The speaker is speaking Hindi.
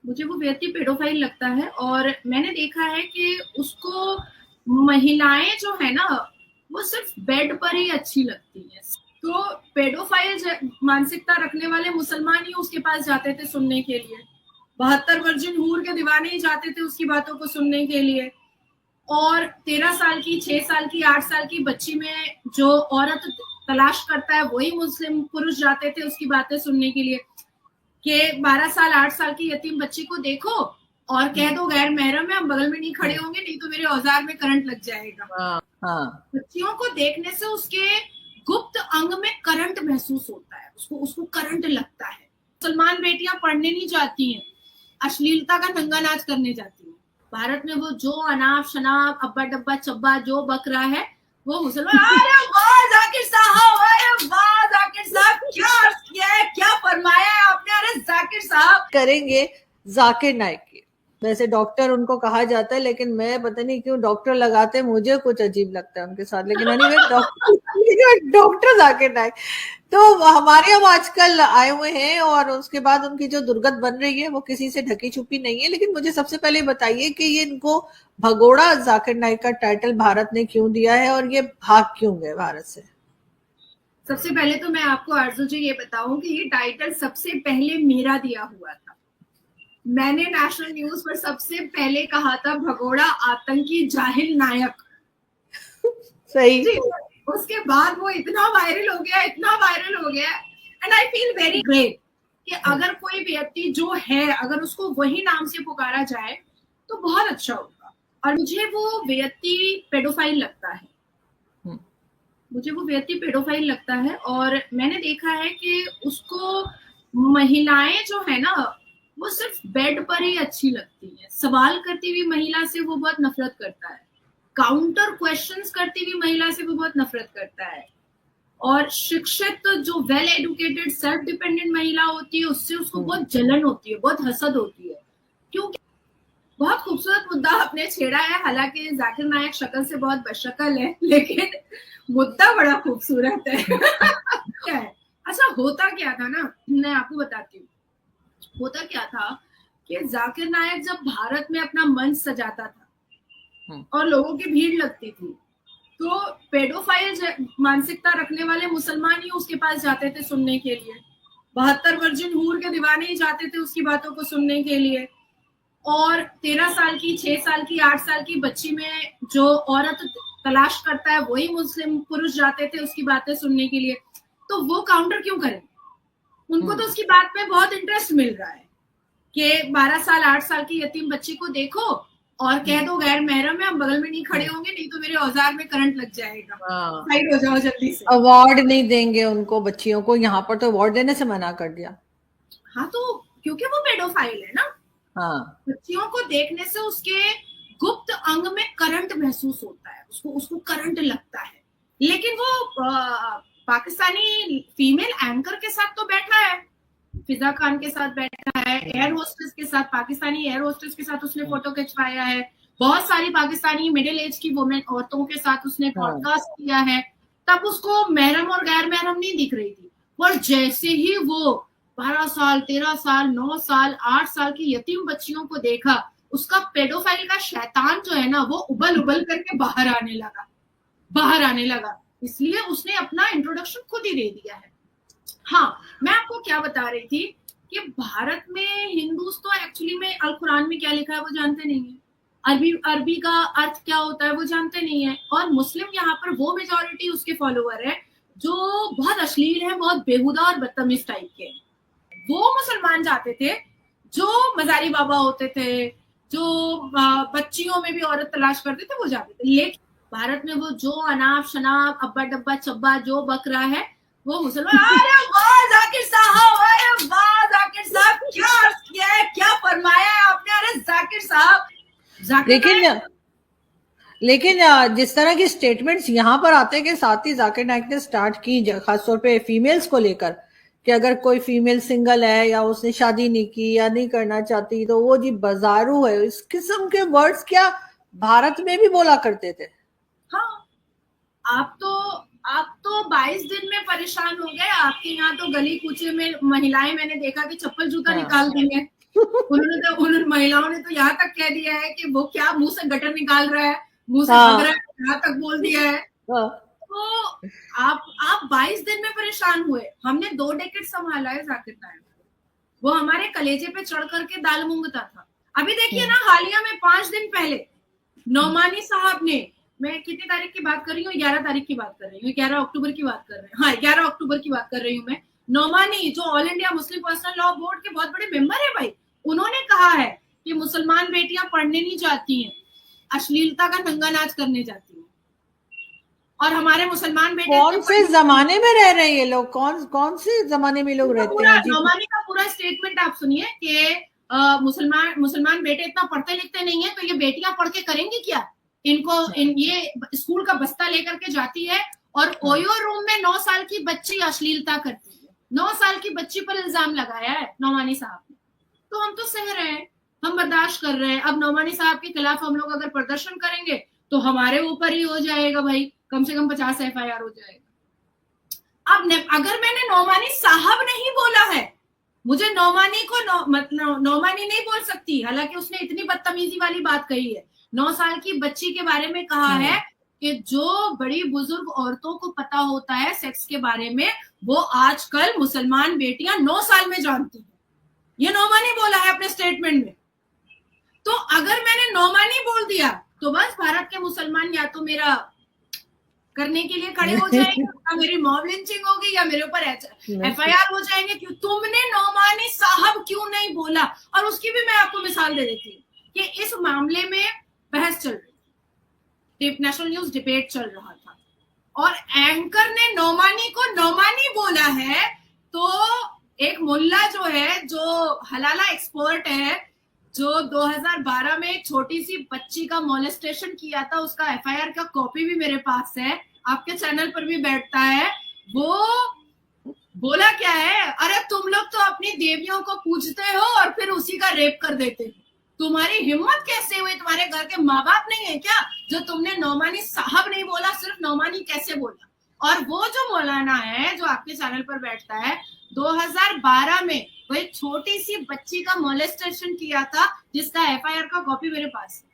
मुझे वो व्यक्ति पेडोफाइल लगता है और मैंने देखा है कि उसको महिलाएं जो है ना वो सिर्फ बेड पर ही अच्छी लगती है। तो पेडोफाइल मानसिकता रखने वाले मुसलमान ही उसके पास जाते थे सुनने के लिए, 72 वर्जिन हूर के दीवाने ही जाते थे उसकी बातों को सुनने के लिए। और 13 साल की, 6 साल की, 8 साल की बच्ची में जो औरत तलाश करता है वही मुस्लिम पुरुष जाते थे उसकी बातें सुनने के लिए कि 12 साल 8 साल की यतीम बच्ची को देखो और कह दो गैर महरम है, हम बगल में नहीं खड़े होंगे, नहीं तो मेरे औजार में करंट लग जाएगा। हाँ। बच्चियों को देखने से उसके गुप्त अंग में करंट महसूस होता है, उसको करंट लगता है। मुसलमान बेटियां पढ़ने नहीं जाती हैं, अश्लीलता का नंगा नाच करने जाती हैं। भारत में वो जो अनाप शनाप अब्बा डब्बा चब्बा जो बक रहा है वो मुसलमान, अरे वाह जाकिर साहब, अरे वाह जाकिर साहब, क्या किया है, क्या फरमाया है आपने, अरे जाकिर साहब। करेंगे जाकिर नाइक की, वैसे डॉक्टर उनको कहा जाता है लेकिन मैं पता नहीं क्यों डॉक्टर लगाते मुझे कुछ अजीब लगता है उनके साथ, लेकिन डॉक्टर जाकिर नाइक तो हमारे हम आजकल आए हुए हैं और उसके बाद उनकी जो दुर्गत बन रही है वो किसी से ढकी छुपी नहीं है। लेकिन मुझे सबसे पहले बताइए कि ये इनको भगोड़ा जाकिर नाइक का टाइटल भारत ने क्यों दिया है और ये भाग क्यों गए भारत से? सबसे पहले तो मैं आपको आरजू जी ये बताऊं कि ये टाइटल सबसे पहले मेरा दिया हुआ था। मैंने नेशनल न्यूज पर सबसे पहले कहा था भगोड़ा आतंकी जाहिल नायक। सही। उसके बाद वो इतना वायरल हो गया, इतना वायरल हो गया, and I feel very great कि अगर कोई व्यक्ति जो है अगर उसको वही नाम से पुकारा जाए तो बहुत अच्छा होगा। और मुझे वो व्यक्ति पेडोफाइल लगता है, मुझे वो व्यक्ति पेडोफाइल लगता है और मैंने देखा है कि उसको महिलाएं जो है ना वो सिर्फ बेड पर ही अच्छी लगती है। सवाल करती हुई महिला से वो बहुत नफरत करता है, काउंटर क्वेश्चंस करती हुई महिला से वो बहुत नफरत करता है। और शिक्षित जो वेल एजुकेटेड सेल्फ डिपेंडेंट महिला होती है उससे उसको बहुत जलन होती है, बहुत हसद होती है। क्योंकि बहुत खूबसूरत मुद्दा आपने छेड़ा है, हालांकि जाकिर नायक शक्ल से बहुत बदशक्ल है लेकिन मुद्दा बड़ा खूबसूरत है। अच्छा होता क्या था ना, मैं आपको बताती हूँ। होता क्या था कि जाकिर नायक जब भारत में अपना मंच सजाता था और लोगों की भीड़ लगती थी तो पेडोफाइल मानसिकता रखने वाले मुसलमान ही उसके पास जाते थे सुनने के लिए, 72 वर्जिन हूर के दीवाने ही जाते थे उसकी बातों को सुनने के लिए। और 13 साल की, 6 साल की, 8 साल की बच्ची में जो औरत तलाश करता है वही मुस्लिम पुरुष जाते थे उसकी बातें सुनने के लिए। तो वो काउंटर क्यों करें, उनको तो उसकी बात में बहुत इंटरेस्ट मिल रहा है कि 12 साल 8 साल की यतीम बच्ची को देखो और कह दो गैर महरम है, हम बगल में नहीं खड़े होंगे, नहीं तो मेरे औजार में करंट लग जाएगा, साइड हो जाओ जल्दी से। अवार्ड नहीं देंगे उनको, बच्चियों को यहाँ पर तो अवार्ड देने से मना कर दिया। हाँ तो क्योंकि वो पेडोफाइल है ना। हाँ। बच्चियों को देखने से उसके गुप्त अंग में करंट महसूस होता है, उसको करंट लगता है। लेकिन वो पाकिस्तानी फीमेल एंकर के साथ तो बैठा है, फिजा खान के साथ बैठा है, एयर होस्टेस के साथ, पाकिस्तानी एयर होस्टेस के साथ उसने फोटो खिंचवाया है, बहुत सारी पाकिस्तानी मिडिल एज की वुमेन औरतों के साथ उसने पॉडकास्ट किया है। तब उसको महरम और गैर महरम नहीं दिख रही थी, पर जैसे ही वो 12 साल 13 साल 9 साल 8 साल की यतीम बच्चियों को देखा, उसका पेडोफाइल का शैतान जो है ना वो उबल उबल करके बाहर आने लगा। इसलिए उसने अपना इंट्रोडक्शन खुद ही दे दिया है। हाँ, मैं आपको क्या बता रही थी कि भारत में हिंदूज तो एक्चुअली में अल कुरान में क्या लिखा है वो जानते नहीं है, अरबी का अर्थ क्या होता है वो जानते नहीं है। और मुस्लिम यहाँ पर वो मेजोरिटी उसके फॉलोअर है जो बहुत अश्लील है, बहुत बेहुदा और बदतमीज टाइप के। वो मुसलमान जाते थे जो मजारी बाबा होते थे, जो बच्चियों में भी औरत तलाश करते थे, वो जाते थे। लेकिन भारत में वो जो अनाप शनाप अब्बा डब्बा चब्बा जो बक रहा है वो मुसलमान, अरे वाह जाकिर साहब, अरे वाह जाकिर साहब, क्या किया है, क्या फरमाया है आपने, अरे जाकिर साहब। लेकिन जिस तरह की स्टेटमेंट्स यहाँ पर आते हैं कि साथ ही जाकिर नाइक ने स्टार्ट की खासतौर पे फीमेल्स को लेकर कि अगर कोई फीमेल सिंगल है या उसने शादी नहीं की या नहीं करना चाहती तो वो जी बाजारू है, इस किस्म के वर्ड्स क्या भारत में भी बोला करते थे? हाँ, आप तो 22 दिन में परेशान हो गए। आपके यहाँ तो गली कूचे में महिलाएं मैंने देखा कि चप्पल जूता निकाल देंगे। उन महिलाओं ने तो यहाँ तक कह दिया है कि वो क्या मुंह से गटर निकाल रहा है, मुंह से हाँ, भाग रहा है, यहाँ तक बोल दिया है। हाँ, तो आप 22 दिन में परेशान हुए, हमने 2 डेकेड संभाला है जाकिर नायक। वो हमारे कलेजे पे चढ़ करके दाल मूंगता था। अभी देखिए ना, हालिया में 5 दिन पहले नौमानी साहब ने, मैं कितनी तारीख की बात कर रही हूँ, 11 तारीख की बात कर रही हूँ, 11 अक्टूबर की बात कर रहे हैं, हाँ 11 अक्टूबर की बात कर रही हूँ मैं। नौमानी जो all India Muslim personal law board के बहुत बड़े मेंबर है भाई, उन्होंने कहा है कि मुसलमान बेटियां पढ़ने नहीं जाती हैं, अश्लीलता का नंगा नाच करने जाती हैं। और हमारे मुसलमान बेटे कौन से जमाने में रह रहे हैं ये लोग, कौन से जमाने में लोग रहते हैं जी? नौमानी का पूरा स्टेटमेंट आप सुनिए कि मुसलमान बेटे इतना पढ़ते लिखते नहीं है, तो ये बेटियां पढ़ के करेंगी क्या? ये स्कूल का बस्ता लेकर के जाती है और ओयो रूम में 9 साल की बच्ची अश्लीलता करती है। 9 साल की बच्ची पर इल्जाम लगाया है नौमानी साहब ने। तो हम तो सह रहे हैं, हम बर्दाश्त कर रहे हैं। अब नौमानी साहब के खिलाफ हम लोग अगर प्रदर्शन करेंगे तो हमारे ऊपर ही हो जाएगा भाई, कम से कम 50 FIR हो जाएगा। अब अगर मैंने नौमानी साहब नहीं बोला है, मुझे नौमानी को नौमानी नहीं बोल सकती, हालांकि उसने इतनी बदतमीजी वाली बात कही है। 9 साल की बच्ची के बारे में कहा है कि जो बड़ी बुजुर्ग औरतों को पता होता है सेक्स के बारे में, वो आजकल मुसलमान बेटियां 9 साल में जानती हैं। ये नौमानी बोला है अपने स्टेटमेंट में। तो अगर मैंने नौमानी बोल दिया तो बस भारत के मुसलमान या तो मेरा करने के लिए खड़े हो जाएंगे, या मेरी मॉब लिंचिंग होगी, या मेरे ऊपर FIR हो जाएंगे कि तुमने नौमानी साहब क्यों नहीं बोला। और उसकी भी मैं आपको मिसाल दे देती हूँ कि इस मामले में बहस चल रही थी, नेशनल न्यूज डिबेट चल रहा था और एंकर ने नौमानी को नौमानी बोला है। तो एक मुल्ला जो है, जो हलाला एक्सपर्ट है, जो 2012 में एक छोटी सी बच्ची का मोलेस्टेशन किया था, उसका FIR का कॉपी भी मेरे पास है, आपके चैनल पर भी बैठता है, वो बोला क्या है, अरे तुम लोग तो अपनी देवियों को पूजते हो और फिर उसी का रेप कर देते हो, तुम्हारी हिम्मत कैसे हुई, तुम्हारे घर के माँ बाप नहीं है क्या जो तुमने नौमानी साहब नहीं बोला, सिर्फ नौमानी कैसे बोला। और वो जो मौलाना है जो आपके चैनल पर बैठता है, 2012 में वो एक छोटी सी बच्ची का मोलेस्टेशन किया था, जिसका FIR का कॉपी मेरे पास है।